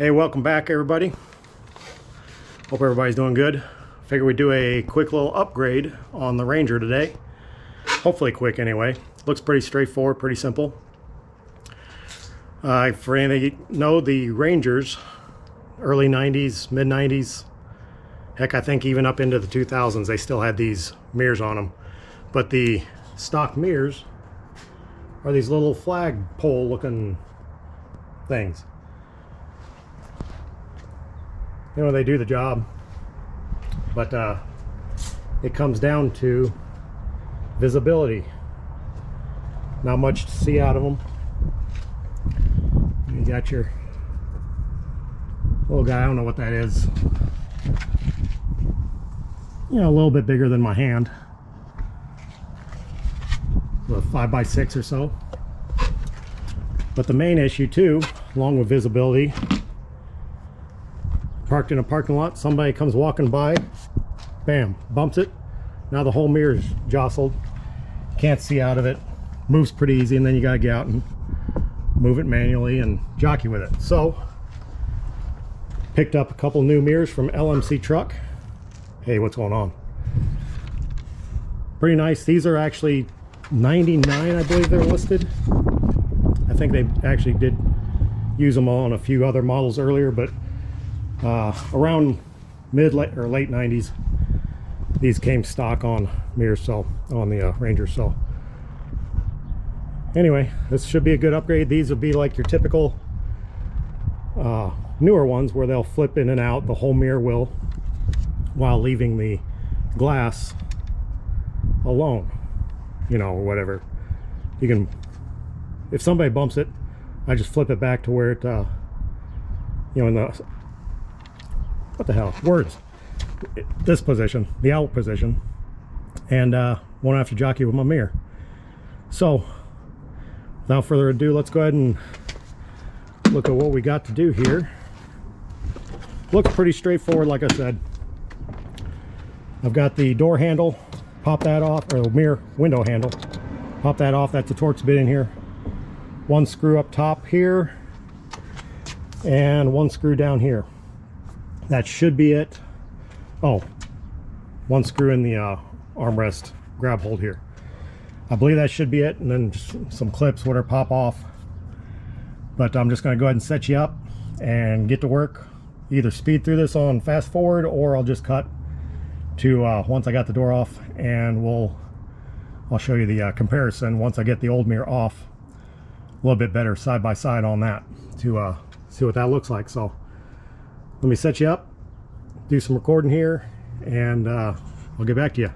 Hey, welcome back everybody. Hope everybody's doing good. Figure we'd do a quick little upgrade on the Ranger today. Hopefully quick anyway. Looks pretty straightforward, pretty simple. For any you know, the Rangers, early 90s, mid 90s, heck I think even up into the 2000s, they still had these mirrors on them. But the stock mirrors are these little flagpole looking things. You know, they do the job, but it comes down to visibility. Not much to see out of them. You got your little guy, I don't know what that is. You know, a little bit bigger than my hand. A 5x6 or so. But the main issue too, along with visibility, parked in a parking lot, somebody comes walking by, bam, bumps it. Now the whole mirror is jostled. Can't see out of it. Moves pretty easy, and then you gotta get out and move it manually and jockey with it. So, picked up a couple new mirrors from LMC Truck. Hey, what's going on? Pretty nice. These are actually $99, I believe they're listed. I think they actually did use them on a few other models earlier, but around late 90s, these came stock on mirrors, so on the Ranger. So anyway, this should be a good upgrade. These will be like your typical newer ones where they'll flip in and out. The whole mirror will, while leaving the glass alone, you know, or whatever. You can, if somebody bumps it, I just flip it back to where it you know, in the, what the hell, words, this position, the out position, and won't have to jockey with my mirror. So without further ado, let's go ahead and look at what we got to do here. Looks pretty straightforward, like I said. I've got the door handle, pop that off, or the mirror window handle, pop that off. That's a Torx bit in here. One screw up top here and one screw down here. That should be it. Oh, one screw in the armrest grab hold here. I believe that should be it, and then just some clips whatever pop off. But I'm just going to go ahead and set you up and get to work. Either speed through this on fast forward, or I'll just cut to once I got the door off, and I'll show you the comparison once I get the old mirror off. A little bit better side by side on that to see what that looks like. So let me set you up, do some recording here, and I'll get back to you.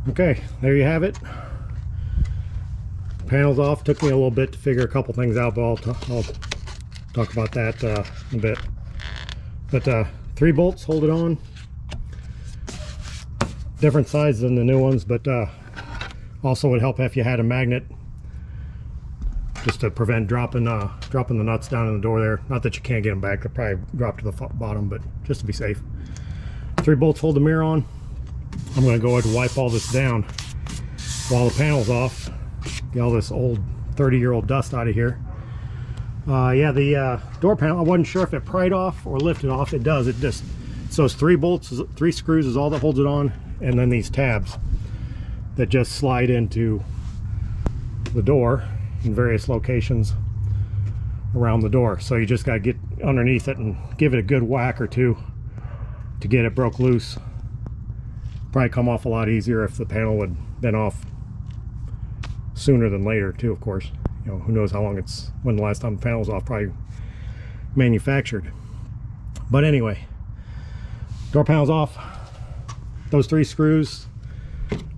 Okay, there you have it. Panels off. Took me a little bit to figure a couple things out, but I'll talk about that in a bit. But 3 bolts hold it on. Different size than the new ones, but also would help if you had a magnet, just to prevent dropping the nuts down in the door there. Not that you can't get them back; they'll probably drop to the bottom, but just to be safe. 3 bolts hold the mirror on. I'm going to go ahead and wipe all this down while the panel's off. Get all this old 30-year-old dust out of here. Yeah, the door panel, I wasn't sure if it pried off or lifted off. It does. It just, so it's 3 bolts, 3 screws is all that holds it on, and then these tabs that just slide into the door in various locations around the door. So you just got to get underneath it and give it a good whack or two to get it broke loose. Probably come off a lot easier if the panel would been off sooner than later too, of course. You know, who knows how long it's, when the last time the panel was off, probably manufactured. But anyway, door panel's off. Those 3 screws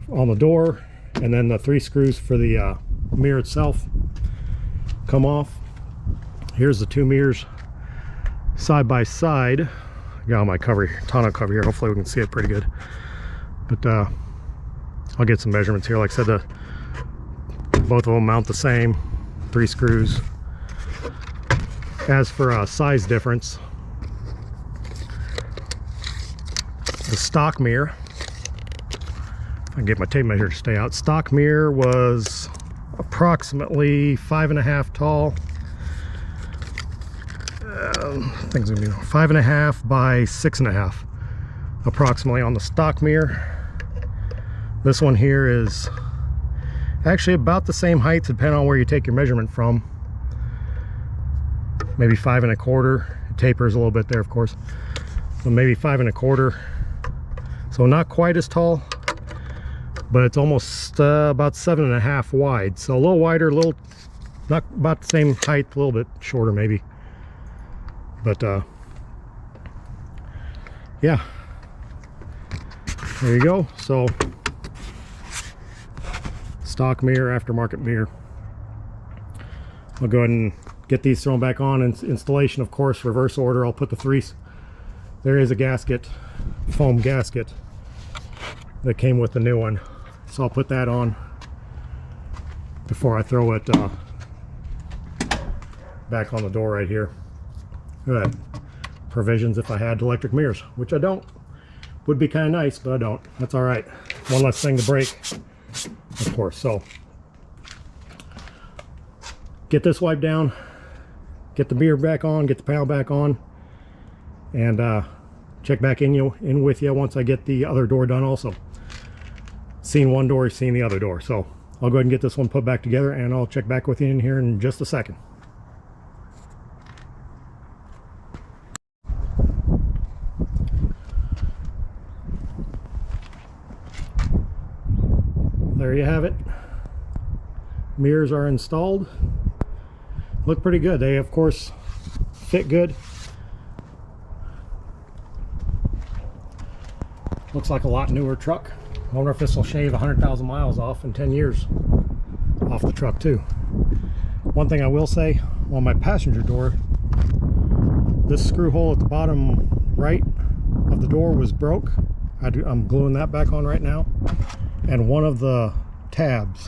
on the door, and then the 3 screws for the mirror itself come off. Here's the 2 mirrors side by side. I got all my tonneau cover here. Hopefully we can see it pretty good. But I'll get some measurements here. Like I said, both of them mount the same, 3 screws. As for size difference, the stock mirror, if I can get my tape measure to stay out, stock mirror was approximately 5.5 tall. Things gonna be 5.5 by 6.5 approximately on the stock mirror. This one here is actually about the same height depending on where you take your measurement from. Maybe 5 1/4. It tapers a little bit there, of course, but maybe 5 1/4. So not quite as tall, but it's almost about 7.5 wide. So a little wider, a little, not about the same height, a little bit shorter maybe. But yeah, there you go. So stock mirror, aftermarket mirror. I'll go ahead and get these thrown back on. Installation, of course, reverse order. I'll put the 3. There is a gasket, foam gasket that came with the new one, so I'll put that on before I throw it back on the door right here. Look at that. Provisions if I had electric mirrors, which I don't. Would be kind of nice, but I don't. That's all right. One less thing to break, of course. So get this wiped down, get the mirror back on, get the panel back on, and check back in with you once I get the other door done also. Seen one door, seen the other door. So I'll go ahead and get this one put back together, and I'll check back with you in here in just a second. There you have it. Mirrors are installed. Look pretty good. They, of course, fit good. Looks like a lot newer truck. I wonder if this will shave 100,000 miles off in 10 years off the truck too. One thing I will say, on my passenger door, this screw hole at the bottom right of the door was broke. I'm gluing that back on right now. And one of the tabs,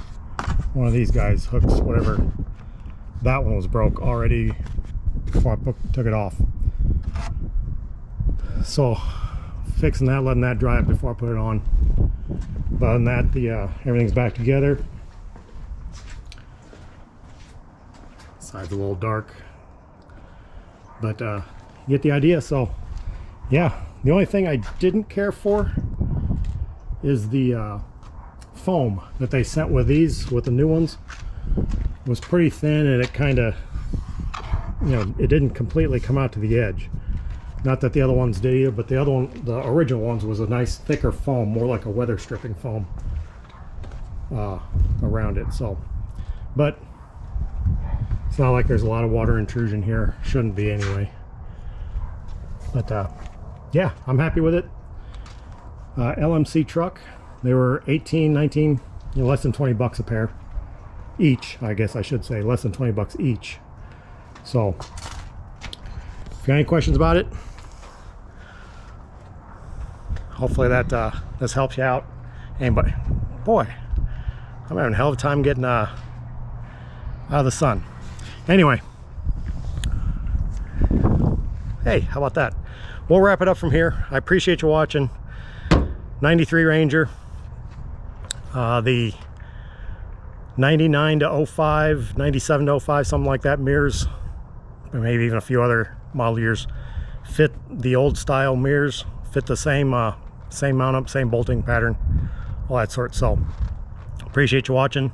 one of these guys, hooks, whatever, that one was broke already before I took it off. So fixing that, letting that dry before I put it on. But other than that, the everything's back together. Side's a little dark, but you get the idea. So yeah, the only thing I didn't care for is the foam that they sent with these, with the new ones. It was pretty thin, and it kind of, you know, it didn't completely come out to the edge. Not that the other ones did either, but the other one, the original ones, was a nice thicker foam, more like a weather stripping foam around it. So, but it's not like there's a lot of water intrusion here. Shouldn't be anyway. But yeah, I'm happy with it. LMC truck. They were 18, 19, you know, less than 20 bucks a pair each, I guess I should say, less than 20 bucks each. So if you got any questions about it, hopefully that this helps you out. Anybody, boy, I'm having a hell of a time getting out of the sun. Anyway, hey, how about that? We'll wrap it up from here. I appreciate you watching. 93 Ranger, the 99 to 05, 97 to 05, something like that, mirrors, maybe even a few other model years, fit the old style mirrors, fit the same same mount up, same bolting pattern, all that sort. So appreciate you watching.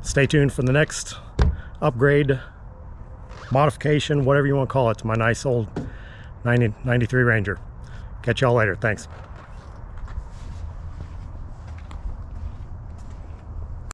Stay tuned for the next upgrade, modification, whatever you want to call it, to my nice old 93 Ranger. Catch y'all later. Thanks.